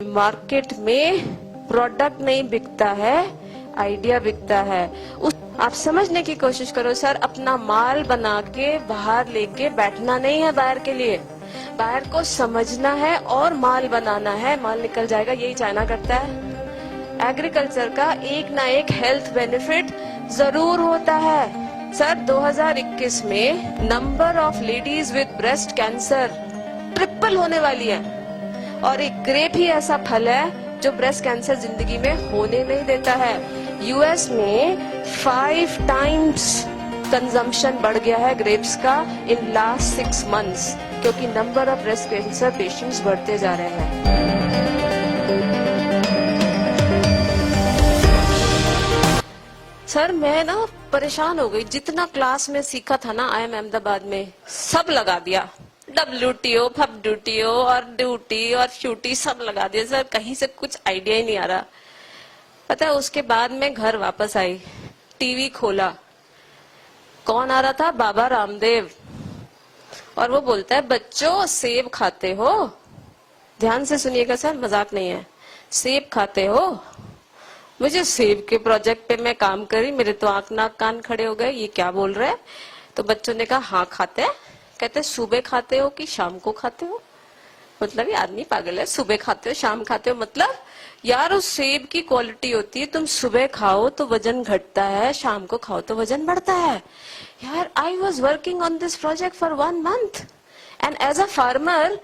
Market में product नहीं बिकता है, आइडिया बिकता है। आप समझने की कोशिश करो सर, अपना माल बना के बाहर लेके बैठना नहीं है बाहर के लिए, बाहर को समझना है और माल बनाना है, माल निकल जाएगा। यही चाइना करता है। एग्रीकल्चर का एक ना एक हेल्थ बेनिफिट जरूर होता है। सर 2021 में number of ladies with breast cancer triple होने वाली है, और एक ग्रेप ही ऐसा फल है जो ब्रेस्ट कैंसर जिंदगी में होने नहीं देता है। यूएस में 5 टाइम्स कंजम्पशन बढ़ गया है ग्रेप्स का इन लास्ट 6 मंथ्स, क्योंकि number of breast cancer patients बढ़ते जा रहे हैं। सर मैं ना परेशान हो गई, जितना क्लास में सीखा था ना IIM अहमदाबाद में सब लगा दिया। WTO, FWTO और ड्यूटी और शूटी सब लगा दिया सर, कहीं से कुछ आइडिया ही नहीं आ रहा। पता है उसके बाद में घर वापस आई, टीवी खोला, कौन आ रहा था? बाबा रामदेव। और वो बोलता है बच्चों सेब खाते हो, ध्यान से सुनिएगा सर, मजाक नहीं है, सेब खाते हो। मुझे सेब के प्रोजेक्ट पे मैं काम करी, मेरे तो आंख नाक कान खड़े हो गए, ये क्या बोल रहे हैं? तो बच्चों ने कहा हाँ खाते हैं। कहते सुबह खाते हो कि शाम को खाते हो? मतलब ये आदमी पागल है, सुबह खाते हो शाम खाते हो मतलब? यार उस सेब की क्वालिटी होती है, तुम सुबह खाओ तो वजन घटता है, शाम को खाओ तो वजन बढ़ता है। यार I was working on this project for 1 month and as a farmer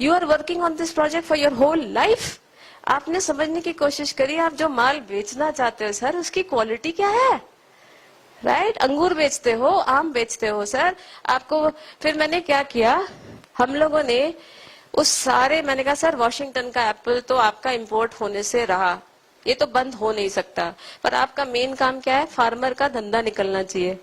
you are working on this project for your whole life. आपने समझने की कोशिश करी, आप जो माल बेचना चाहते हो सर उसकी क्वालिटी क्या है? राइट, अंगूर बेचते हो, आम बेचते हो सर, आपको। फिर मैंने क्या किया, हम लोगों ने उस सारे, मैंने कहा सर वॉशिंगटन का एप्पल तो आपका इंपोर्ट होने से रहा, ये तो बंद हो नहीं सकता, पर आपका मेन काम क्या है? फार्मर का धंधा निकलना चाहिए।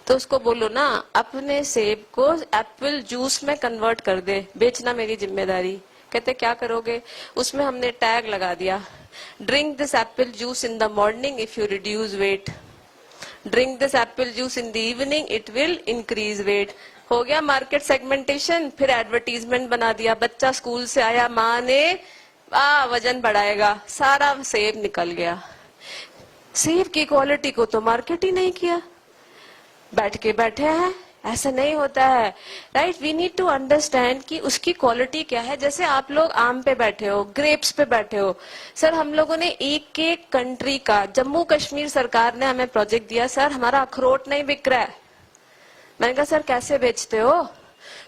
तो उसको बोलो ना अपने सेब को एप्पल जूस में कन्वर्ट कर दे, बेचना मेरी जिम्मेदारी। कहते क्या करोगे? उसमें हमने टैग लगा दिया, drink this apple juice in the morning if you reduce weight, drink this apple juice in the evening it will increase weight. हो गया मार्केट सेगमेंटेशन। फिर एडवर्टीजमेंट बना दिया, बच्चा स्कूल से आया, माँ ने वजन बढ़ाएगा, सारा सेब निकल गया। सेब की क्वालिटी को तो मार्केट ही नहीं किया, बैठे हैं। ऐसा नहीं होता है, right. We need to understand कि उसकी क्वालिटी क्या है। जैसे आप लोग आम पे बैठे हो, ग्रेप्स पे बैठे हो, सर हम लोगों ने एक एक कंट्री का, जम्मू कश्मीर सरकार ने हमें प्रोजेक्ट दिया, सर हमारा अखरोट नहीं बिक रहा है। मैंने कहा सर कैसे बेचते हो?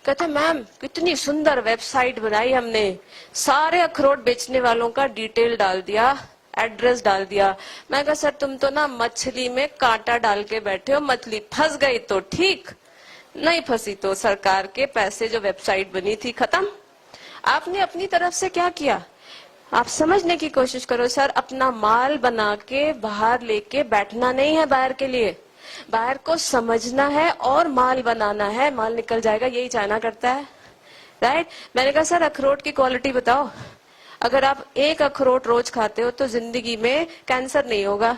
कहते मैम कितनी सुंदर वेबसाइट बनाई हमने, सारे अखरोट बेचने वालों का डिटेल डाल दिया, एड्रेस डाल दिया। मैं कहा सर तुम तो ना मछली में कांटा डाल के बैठे हो, मछली फंस गई तो ठीक, नहीं फंसी तो सरकार के पैसे जो वेबसाइट बनी थी खत्म। आपने अपनी तरफ से क्या किया? आप समझने की कोशिश करो सर, अपना माल बना के बाहर लेके बैठना नहीं है बाहर के लिए, बाहर को समझना है और माल बनाना है, माल निकल जाएगा। यही चाइना करता है, राइट। मैंने कहा सर अखरोट की क्वालिटी बताओ, अगर आप एक अखरोट रोज खाते हो तो जिंदगी में कैंसर नहीं होगा।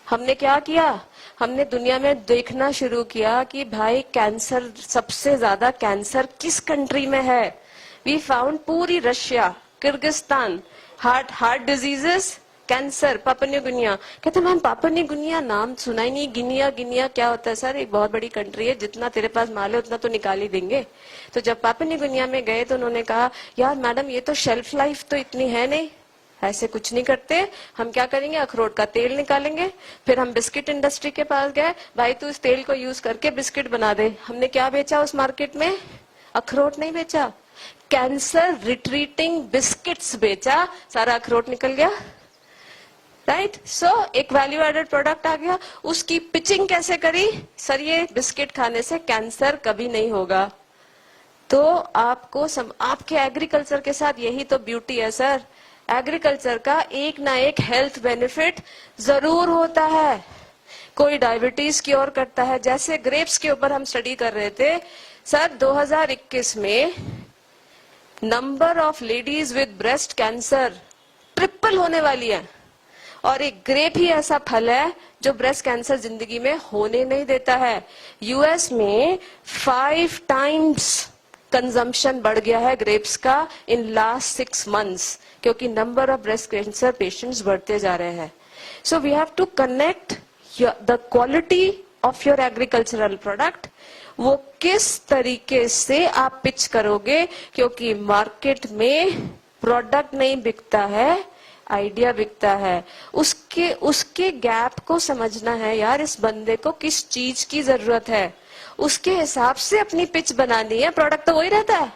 हमने क्या किया, हमने दुनिया में देखना शुरू किया कि भाई कैंसर, सबसे ज्यादा कैंसर किस कंट्री में है। वी फाउंड पूरी Russia, Kyrgyzstan, heart diseases, cancer, Papua new Guinea. कहते मैम पापुआ न्यू गिनिया नाम सुना ही नहीं, गिनिया क्या होता है? सर एक बहुत बड़ी कंट्री है, जितना तेरे पास माल है उतना तो निकाल ही देंगे। तो जब पापुआ न्यू गिनिया में गए तो उन्होंने कहा यार मैडम ये तो शेल्फ लाइफ तो इतनी है नहीं, ऐसे कुछ नहीं करते, हम क्या करेंगे अखरोट का तेल निकालेंगे। फिर हम बिस्किट इंडस्ट्री के पास गए, भाई तू इस तेल को यूज करके बिस्किट बना दे। हमने क्या बेचा उस मार्केट में? अखरोट नहीं बेचा, कैंसर रिट्रीटिंग बिस्किट्स बेचा, सारा अखरोट निकल गया, राइट। सो एक वैल्यू एडेड प्रोडक्ट आ गया। उसकी पिचिंग कैसे करी? सर ये बिस्किट खाने से कैंसर कभी नहीं होगा। तो आपको आपके एग्रीकल्चर के साथ यही तो ब्यूटी है सर, एग्रीकल्चर का एक ना एक हेल्थ बेनिफिट जरूर होता है। कोई डायबिटीज क्योर करता है, जैसे ग्रेप्स के ऊपर हम स्टडी कर रहे थे सर, 2021 में number of ladies with breast cancer triple होने वाली है, और एक ग्रेप ही ऐसा फल है जो ब्रेस्ट कैंसर जिंदगी में होने नहीं देता है। यूएस में 5 टाइम्स कंजम्पशन बढ़ गया है ग्रेप्स का इन लास्ट 6 months, क्योंकि number of breast cancer patients बढ़ते जा रहे हैं. So we have to connect the quality of your agricultural product. वो किस तरीके से आप पिच करोगे, क्योंकि मार्केट में प्रोडक्ट नहीं बिकता है, आइडिया बिकता है. उसके गैप को समझना है यार. इस बंदे को किस चीज की जरूरत है, उसके हिसाब से अपनी पिच बनानी है. प्रोडक्ट तो वही रहता है,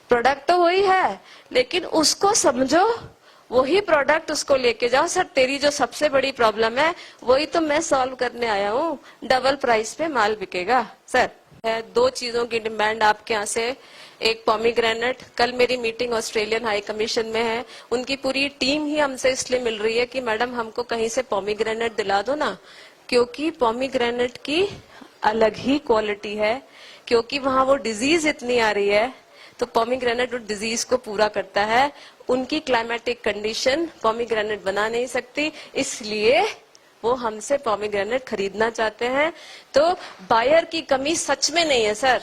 प्रोडक्ट तो वही है, लेकिन उसको समझो, वही प्रोडक्ट उसको लेके जाओ. सर तेरी जो सबसे बड़ी प्रॉब्लम है वही तो मैं सॉल्व करने आया हूँ, डबल प्राइस पे माल बिकेगा. सर है 2 चीजों की डिमांड आपके यहाँ से. एक पॉमीग्रेनेट. कल मेरी मीटिंग ऑस्ट्रेलियन हाई कमीशन में है, उनकी पूरी टीम ही हमसे इसलिए मिल रही है कि मैडम हमको कहीं से पॉमीग्रेनेट दिला दो ना, क्योंकि पॉमीग्रेनेट की अलग ही क्वालिटी है, क्योंकि वहां वो डिजीज इतनी आ रही है, तो पॉमीग्रेनेट उस डिजीज को पूरा करता है. उनकी क्लाइमेटिक कंडीशन पॉमीग्रेनेट बना नहीं सकती, इसलिए वो हमसे पॉमीग्रेनेट खरीदना चाहते हैं. तो बायर की कमी सच में नहीं है सर,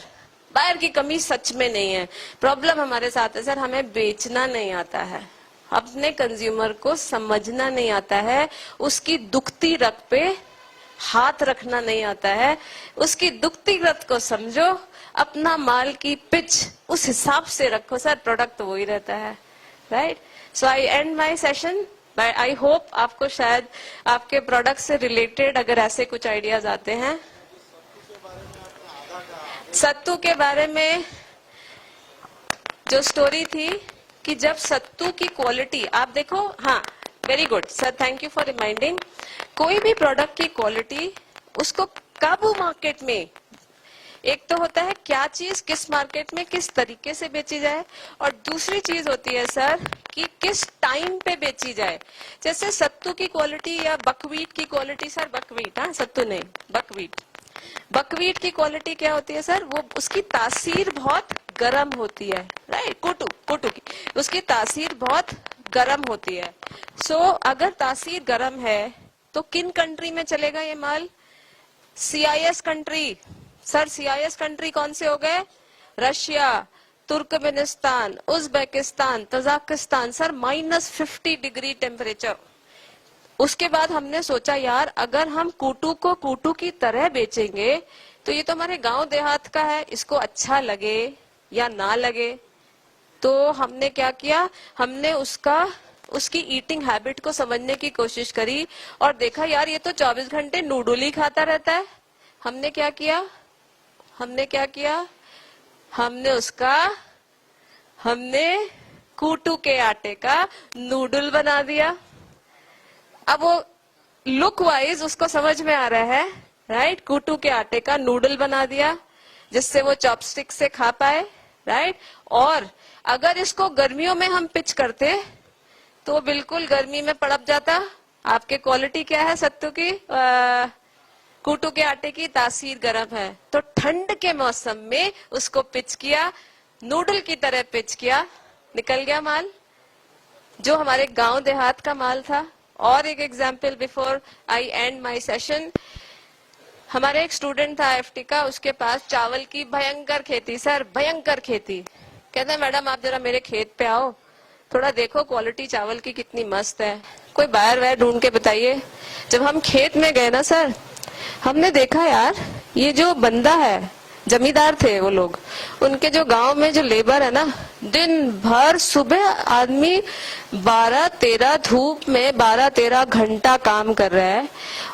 बायर की कमी सच में नहीं है. प्रॉब्लम हमारे साथ है सर, हमें बेचना नहीं आता है, अपने कंज्यूमर को समझना नहीं आता है, उसकी दुखती रग पे हाथ रखना नहीं आता है. उसकी दुखती रग को समझो, अपना माल की पिच उस हिसाब से रखो. सर प्रोडक्ट तो वही रहता है, right. So I and my session. I hope आपको शायद आपके प्रोडक्ट से रिलेटेड अगर ऐसे कुछ आइडियाज आते हैं. सत्तू के बारे में जो स्टोरी थी कि जब सत्तू की क्वालिटी आप देखो, हाँ very good sir, thank you for reminding. कोई भी प्रोडक्ट की क्वालिटी उसको कब मार्केट में, एक तो होता है क्या चीज किस मार्केट में किस तरीके से बेची जाए, और दूसरी चीज होती है सर कि किस टाइम पे बेची जाए. जैसे सत्तू की क्वालिटी या बकवीट की क्वालिटी, सर बकवीट, हाँ सत्तू नहीं बकवीट. बकवीट की क्वालिटी क्या होती है सर, वो उसकी तासीर बहुत गर्म होती है, राइट. कोटू की उसकी तासीर बहुत गर्म होती है. सो अगर तासीर गर्म है तो किन कंट्री में चलेगा ये माल, CIS country. Sir CIS country कौन से हो गए, Russia, Turkmenistan, Uzbekistan, Tajikistan. Sir -50 degree temperature. उसके बाद हमने सोचा यार अगर हम कूटू को कूटू की तरह बेचेंगे तो ये तो हमारे गांव देहात का है, इसको अच्छा लगे या ना लगे. तो हमने क्या किया, हमने उसकी ईटिंग हैबिट को समझने की कोशिश करी और देखा यार ये तो 24 घंटे नूडल ही खाता रहता है. हमने क्या किया, हमने कूटू के आटे का नूडल बना दिया. अब वो लुक वाइज उसको समझ में आ रहा है, राइट. कूटू के आटे का नूडल बना दिया जिससे वो चॉपस्टिक से खा पाए, राइट. और अगर इसको गर्मियों में हम पिच करते तो बिल्कुल गर्मी में पड़प जाता. आपके क्वालिटी क्या है सत्तू की, कूटू के आटे की तासीर गर्म है, तो ठंड के मौसम में उसको पिच किया, नूडल की तरह पिच किया, निकल गया माल जो हमारे गांव देहात का माल था. और एक example before I and my session. हमारे एक स्टूडेंट था IFT का, उसके पास चावल की भयंकर खेती, सर भयंकर खेती. कहते हैं मैडम आप जरा मेरे खेत पे आओ, थोड़ा देखो क्वालिटी चावल की कितनी मस्त है, कोई बायर वायर ढूंढ के बताइए. जब हम खेत में गए ना सर, हमने देखा यार ये जो बंदा है, जमींदार थे वो लोग, उनके जो गांव में जो लेबर है ना, दिन भर सुबह आदमी 12-13 धूप में 12-13 घंटा काम कर रहा है.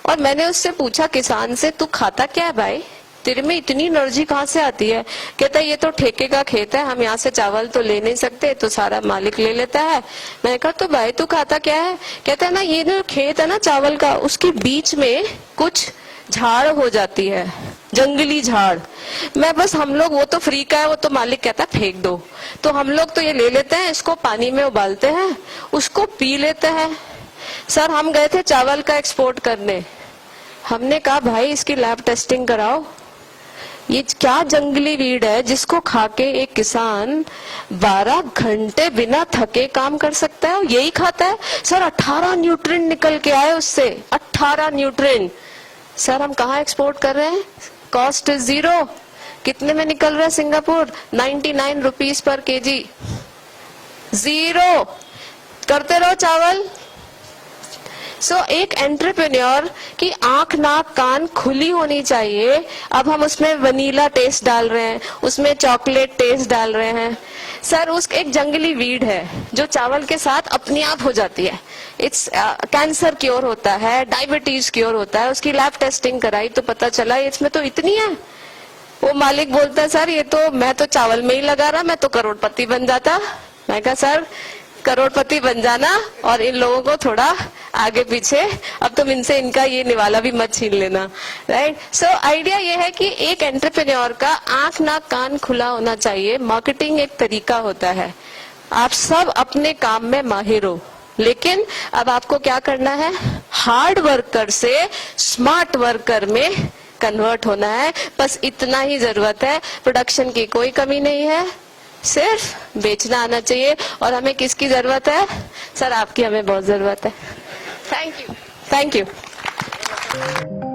और मैंने उससे पूछा किसान से, तू खाता क्या है भाई, तेरे में इतनी एनर्जी कहाँ से आती है. कहता है ये तो ठेके का खेत है, हम यहाँ से चावल तो ले नहीं सकते, तो सारा मालिक ले लेता है. मैंने कहा तो भाई तू खाता क्या है. कहता है ना ये जो खेत है ना चावल का, उसके बीच में कुछ झाड़ हो जाती है, जंगली झाड़. मैं बस हम लोग, वो तो फ्री का है, वो तो मालिक कहता है फेंक दो, तो हम लोग तो ये ले लेते हैं, इसको पानी में उबालते हैं, उसको पी लेते हैं. सर हम गए थे चावल का एक्सपोर्ट करने, हमने कहा भाई इसकी लैब टेस्टिंग कराओ, ये क्या जंगली वीड है जिसको खा के एक किसान 12 घंटे बिना थके काम कर सकता है, यही खाता है. सर 18 न्यूट्रिएंट निकल के आए उससे, 18 न्यूट्रिएंट. सर हम कहाँ एक्सपोर्ट कर रहे हैं, कॉस्ट इज 0, कितने में निकल रहा है Singapore? 99 rupees per KG. Zero. करते रहो चावल। एक एंटरप्रेन्योर की आंख नाक कान खुली होनी चाहिए। अब हम उसमें वनीला टेस्ट डाल रहे हैं, उसमें चॉकलेट टेस्ट डाल रहे हैं। सर उस एक जंगली वीड है जो चावल के साथ अपने आप हो जाती है। इट्स कैंसर क्योर होता है, डायबिटीज क्योर होता है। उसकी लैब टेस्टिंग कराई तो पता चला इसमें तो इतनी है। वो मालिक बोलता है सर ये तो मैं तो चावल में ही लगा रहा, मैं तो करोड़पति बन जाता। मैं कहा सर करोड़पति बन जाना और इन लोगों को थोड़ा आगे पीछे, अब तुम इनसे इनका ये निवाला भी मत छीन लेना, राइट। सो आइडिया ये है कि एक एंटरप्रेन्योर का आंख नाक कान खुला होना चाहिए। मार्केटिंग एक तरीका होता है, आप सब अपने काम में माहिर हो, लेकिन अब आपको क्या करना है, हार्ड वर्कर से स्मार्ट वर्कर में कन्वर्ट होना है। बस इतना ही जरूरत है। प्रोडक्शन की कोई कमी नहीं है, सिर्फ बेचना आना चाहिए। और हमें किसकी जरूरत है? सर आपकी हमें बहुत जरूरत है। Thank you. Thank you.